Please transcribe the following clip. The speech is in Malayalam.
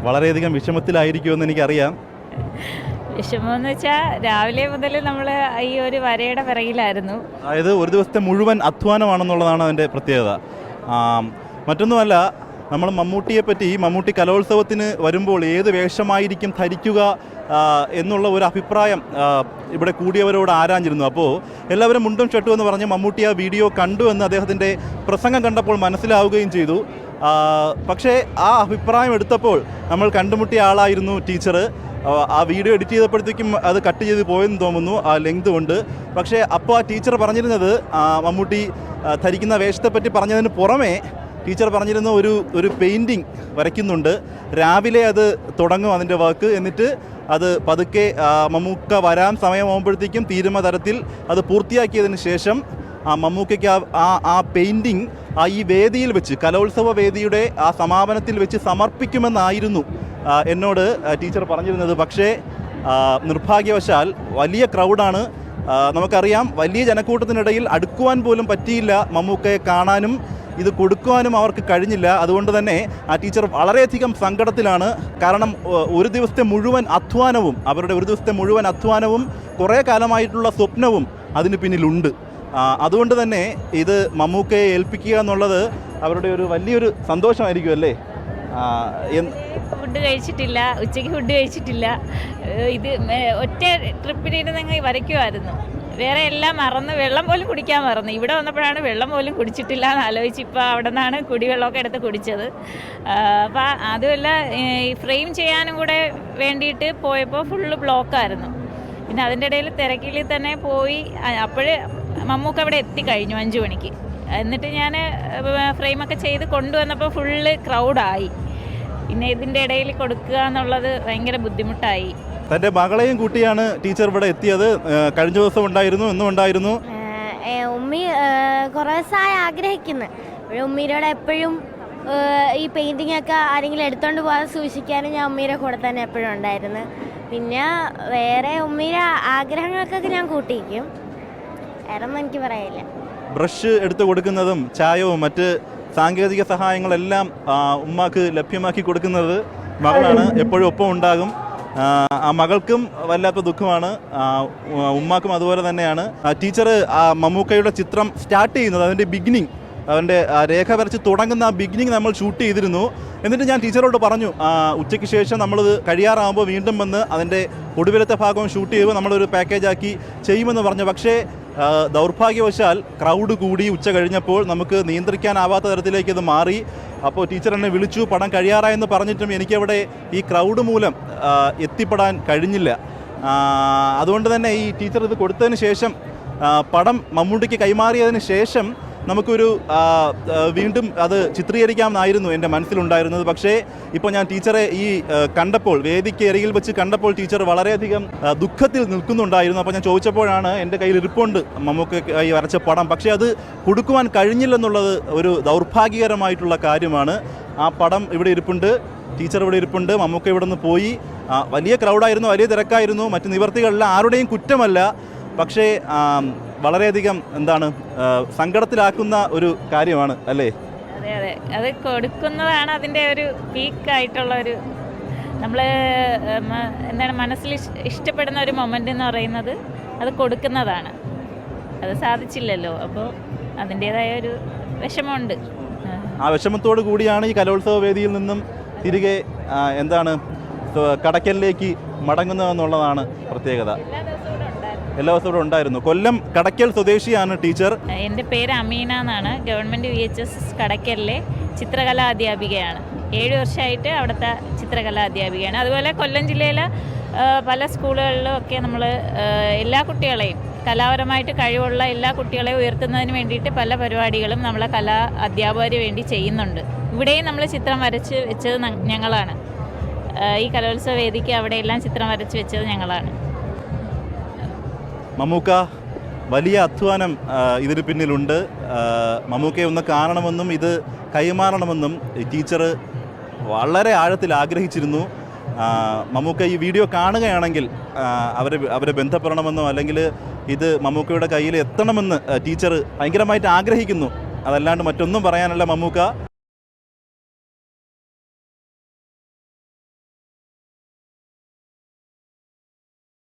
വളരെയധികം വിഷമത്തിലായിരിക്കുമെന്ന് എനിക്കറിയാം. വിഷമമെന്ന് വെച്ചാൽ രാവിലെ മുതൽ നമ്മൾ ഈ ഒരു വരയുടെ പിറകിലായിരുന്നു. അതായത് ഒരു ദിവസത്തെ മുഴുവൻ അധ്വാനമാണെന്നുള്ളതാണ് അതിൻ്റെ പ്രത്യേകത. മറ്റൊന്നുമല്ല, നമ്മൾ മമ്മൂട്ടി കലോത്സവത്തിന് വരുമ്പോൾ ഏത് വേഷമായിരിക്കും ധരിക്കുക എന്നുള്ള ഒരു അഭിപ്രായം ഇവിടെ കൂടിയവരോട് ആരാഞ്ഞിരുന്നു. അപ്പോൾ എല്ലാവരും മുണ്ടും ഷർട്ടും എന്ന് പറഞ്ഞ് മമ്മൂട്ടി ആ വീഡിയോ കണ്ടു എന്ന് അദ്ദേഹത്തിൻ്റെ പ്രസംഗം കണ്ടപ്പോൾ മനസ്സിലാവുകയും ചെയ്തു. പക്ഷേ ആ അഭിപ്രായം എടുത്തപ്പോൾ നമ്മൾ കണ്ടുമുട്ടിയ ആളായിരുന്നു ടീച്ചർ. ആ വീഡിയോ എഡിറ്റ് ചെയ്തപ്പോഴത്തേക്കും അത് കട്ട് ചെയ്ത് പോയെന്ന് തോന്നുന്നു, ആ ലെങ്ത് കൊണ്ട്. പക്ഷേ അപ്പോൾ ആ ടീച്ചർ പറഞ്ഞിരുന്നത്, മമ്മൂട്ടി ധരിക്കുന്ന വേഷത്തെപ്പറ്റി പറഞ്ഞതിന് പുറമേ ടീച്ചർ പറഞ്ഞിരുന്ന ഒരു പെയിൻറ്റിങ് വരയ്ക്കുന്നുണ്ട്. രാവിലെ അത് തുടങ്ങും അതിൻ്റെ വർക്ക്, എന്നിട്ട് അത് പതുക്കെ മമ്മൂക്ക വരാൻ സമയമാകുമ്പോഴത്തേക്കും തീരുമ തരത്തിൽ അത് പൂർത്തിയാക്കിയതിന് ശേഷം മമ്മൂക്കയ്ക്ക് ആ പെയിൻറ്റിങ് ഈ വേദിയിൽ വെച്ച്, കലോത്സവ വേദിയുടെ ആ സമാപനത്തിൽ വെച്ച് സമർപ്പിക്കുമെന്നായിരുന്നു എന്നോട് ടീച്ചർ പറഞ്ഞിരുന്നത്. പക്ഷേ നിർഭാഗ്യവശാൽ വലിയ ക്രൗഡാണ്. നമുക്കറിയാം, വലിയ ജനക്കൂട്ടത്തിനിടയിൽ അടുക്കുവാൻ പോലും പറ്റിയില്ല. മമ്മൂക്കയെ കാണാനും ഇത് കൊടുക്കുവാനും അവർക്ക് കഴിഞ്ഞില്ല. അതുകൊണ്ട് തന്നെ ആ ടീച്ചർ വളരെയധികം സങ്കടത്തിലാണ്. കാരണം ഒരു ദിവസത്തെ മുഴുവൻ അധ്വാനവും കുറേ കാലമായിട്ടുള്ള സ്വപ്നവും അതിന് പിന്നിലുണ്ട്. അതുകൊണ്ട് തന്നെ ഇത് മമ്മൂക്കയെ ഏൽപ്പിക്കുക എന്നുള്ളത് അവരുടെ ഒരു വലിയൊരു സന്തോഷമായിരിക്കും അല്ലേ? ഫുഡ് കഴിച്ചിട്ടില്ല, ഉച്ചയ്ക്ക് ഫുഡ് കഴിച്ചിട്ടില്ല. ഇത് ഒറ്റ ട്രിപ്പിലിരുന്ന് വരയ്ക്കുമായിരുന്നു. വേറെ എല്ലാം മറന്ന്, വെള്ളം പോലും കുടിക്കാൻ മറന്നു. ഇവിടെ വന്നപ്പോഴാണ് വെള്ളം പോലും കുടിച്ചിട്ടില്ല എന്ന് ആലോചിച്ച് ഇപ്പോൾ അവിടെ നിന്നാണ് കുടിവെള്ളമൊക്കെ എടുത്ത് കുടിച്ചത്. അപ്പോൾ അതുമല്ല, ഈ ഫ്രെയിം ചെയ്യാനും കൂടെ വേണ്ടിയിട്ട് പോയപ്പോൾ ഫുള്ള് ബ്ലോക്കായിരുന്നു. പിന്നെ അതിൻ്റെ ഇടയിൽ തിരക്കിൽ തന്നെ പോയി. അപ്പോഴേ മമ്മൂക്ക അവിടെ എത്തിക്കഴിഞ്ഞു 5 മണിക്ക്. എന്നിട്ട് ഞാൻ ഫ്രെയിമൊക്കെ ചെയ്ത് കൊണ്ടുവന്നപ്പോൾ ഫുള്ള് ക്രൗഡായി. പിന്നെ ഇതിൻ്റെ ഇടയിൽ കൊടുക്കുക എന്നുള്ളത് ഭയങ്കര ബുദ്ധിമുട്ടായി. തൻ്റെ മകളെയും കൂട്ടിയാണ് ടീച്ചർ ഇവിടെ എത്തിയത്. കഴിഞ്ഞ ദിവസം ഉണ്ടായിരുന്നു, എന്നും ഉണ്ടായിരുന്നു. ഉമ്മി കുറേ ദിവസമായി ആഗ്രഹിക്കുന്നു. ഉമ്മീരോട് എപ്പോഴും ഈ പെയിൻറ്റിങ് ഒക്കെ ആരെങ്കിലും എടുത്തുകൊണ്ട് പോകാതെ സൂക്ഷിക്കാനും ഞാൻ ഉമ്മീരെ കൂടെ തന്നെ എപ്പോഴും ഉണ്ടായിരുന്നു. പിന്നെ വേറെ ഉമ്മീരെ ആഗ്രഹങ്ങൾക്കൊക്കെ ഞാൻ കൂട്ടിയിരിക്കും. വേറെ ഒന്നും എനിക്ക് പറയാനില്ല. ബ്രഷ് എടുത്ത് കൊടുക്കുന്നതും ചായവും മറ്റ് സാങ്കേതിക സഹായങ്ങളെല്ലാം ഉമ്മാക്ക് ലഭ്യമാക്കി കൊടുക്കുന്നത് മകളാണ്. എപ്പോഴും ഒപ്പം ഉണ്ടാകും. ആ മകൾക്കും വല്ലാത്ത ദുഃഖമാണ്, ഉമ്മാക്കും അതുപോലെ തന്നെയാണ്. ടീച്ചർ മമ്മൂക്കയുടെ ചിത്രം സ്റ്റാർട്ട് ചെയ്യുന്നത്, അതിൻ്റെ ബിഗിനിങ്, അവൻ്റെ രേഖ വരച്ച് തുടങ്ങുന്ന ആ ബിഗിനിങ് നമ്മൾ ഷൂട്ട് ചെയ്തിരുന്നു. എന്നിട്ട് ഞാൻ ടീച്ചറോട് പറഞ്ഞു, ഉച്ചയ്ക്ക് ശേഷം നമ്മളത് കഴിയാറാകുമ്പോൾ വീണ്ടും വന്ന് അതിൻ്റെ ഒടുവിലത്തെ ഭാഗം ഷൂട്ട് ചെയ്യുമ്പോൾ നമ്മളൊരു പാക്കേജാക്കി ചെയ്യുമെന്ന് പറഞ്ഞു. പക്ഷേ ദൗർഭാഗ്യവശാൽ ക്രൗഡ് കൂടി. ഉച്ച കഴിഞ്ഞപ്പോൾ നമുക്ക് നിയന്ത്രിക്കാനാവാത്ത തരത്തിലേക്ക് അത് മാറി. അപ്പോൾ ടീച്ചർ എന്നെ വിളിച്ചു, പടം കഴിയാറായെന്ന് പറഞ്ഞിട്ടും എനിക്കവിടെ ഈ ക്രൗഡ് മൂലം എത്തിപ്പെടാൻ കഴിഞ്ഞില്ല. അതുകൊണ്ട് തന്നെ ഈ ടീച്ചർ ഇത് കൊടുത്തതിന് ശേഷം, പടം മമ്മൂട്ടിക്ക് കൈമാറിയതിന് ശേഷം നമുക്കൊരു വീണ്ടും അത് ചിത്രീകരിക്കാമെന്നായിരുന്നു എൻ്റെ മനസ്സിലുണ്ടായിരുന്നത്. പക്ഷേ ഇപ്പോൾ ഞാൻ ടീച്ചറെ കണ്ടപ്പോൾ, വേദിക്ക് അരികിൽ വെച്ച് കണ്ടപ്പോൾ ടീച്ചർ വളരെയധികം ദുഃഖത്തിൽ നിൽക്കുന്നുണ്ടായിരുന്നു. അപ്പോൾ ഞാൻ ചോദിച്ചപ്പോഴാണ് എൻ്റെ കയ്യിൽ ഇരിപ്പുണ്ട് മമ്മൂക്ക ഈ വരച്ച പടം, പക്ഷേ അത് കൊടുക്കുവാൻ കഴിഞ്ഞില്ലെന്നുള്ളത് ഒരു ദൗർഭാഗ്യകരമായിട്ടുള്ള കാര്യമാണ്. ആ പടം ഇവിടെ ഇരിപ്പുണ്ട്, ടീച്ചർ ഇവിടെ ഇരിപ്പുണ്ട്, മമ്മൂക്ക ഇവിടെ നിന്ന് പോയി. വലിയ ക്രൗഡായിരുന്നു, വലിയ തിരക്കായിരുന്നു, മറ്റ് നിവർത്തികളില്ല, ആരുടെയും കുറ്റമല്ല. പക്ഷേ വളരെയധികം സങ്കടത്തിലാക്കുന്ന ഒരു കാര്യമാണ് അല്ലേ? അതെ അതെ, അത് കൊടുക്കുന്നതാണ് അതിൻ്റെ ഒരു പീക്കായിട്ടുള്ള ഒരു, നമ്മൾ മനസ്സിൽ ഇഷ്ടപ്പെടുന്ന ഒരു മൊമെൻ്റ് എന്ന് പറയുന്നത് അത് കൊടുക്കുന്നതാണ്. അത് സാധിച്ചില്ലല്ലോ, അപ്പോൾ അതിൻ്റേതായ ഒരു വിഷമമുണ്ട്. ആ വിഷമത്തോടു കൂടിയാണ് ഈ കലോത്സവ വേദിയിൽ നിന്നും തിരികെ കടയ്ക്കലിലേക്ക് മടങ്ങുന്നതെന്നുള്ളതാണ് പ്രത്യേകത. എല്ലാ ദിവസവും ഇവിടെ ഉണ്ടായിരുന്നു. കൊല്ലം കടയ്ക്കൽ സ്വദേശിയാണ് ടീച്ചർ. എൻ്റെ പേര് അമീന എന്നാണ്. Government VHS കടയ്ക്കലിലെ ചിത്രകലാ അധ്യാപികയാണ്. 7 വർഷമായിട്ട് അവിടുത്തെ ചിത്രകലാ അധ്യാപികയാണ്. അതുപോലെ കൊല്ലം ജില്ലയിലെ പല സ്കൂളുകളിലും ഒക്കെ നമ്മൾ എല്ലാ കുട്ടികളെയും, കലാപരമായിട്ട് കഴിവുള്ള എല്ലാ കുട്ടികളെയും ഉയർത്തുന്നതിന് വേണ്ടിയിട്ട് പല പരിപാടികളും നമ്മളെ കലാ അധ്യാപകർ വേണ്ടി ചെയ്യുന്നുണ്ട്. ഇവിടെയും നമ്മൾ ചിത്രം വരച്ച് വെച്ചത് ഞങ്ങളാണ്. ഈ കലോത്സവ വേദിക്ക് അവിടെയെല്ലാം ചിത്രം വരച്ച് വെച്ചത് ഞങ്ങളാണ്. മമ്മൂക്ക വലിയ അധ്വാനം ഇതിന് പിന്നിലുണ്ട്. മമ്മൂക്കയെ ഒന്ന് കാണണമെന്നും ഇത് കൈമാറണമെന്നും ടീച്ചർ വളരെ ആഴത്തിൽ ആഗ്രഹിച്ചിരുന്നു. മമ്മൂക്ക ഈ വീഡിയോ കാണുകയാണെങ്കിൽ അവരെ ബന്ധപ്പെടണമെന്നോ അല്ലെങ്കിൽ ഇത് മമ്മൂക്കയുടെ കയ്യിൽ എത്തണമെന്ന് ടീച്ചർ ഭയങ്കരമായിട്ട് ആഗ്രഹിക്കുന്നു. അതല്ലാണ്ട് മറ്റൊന്നും പറയാനല്ല മമ്മൂക്ക.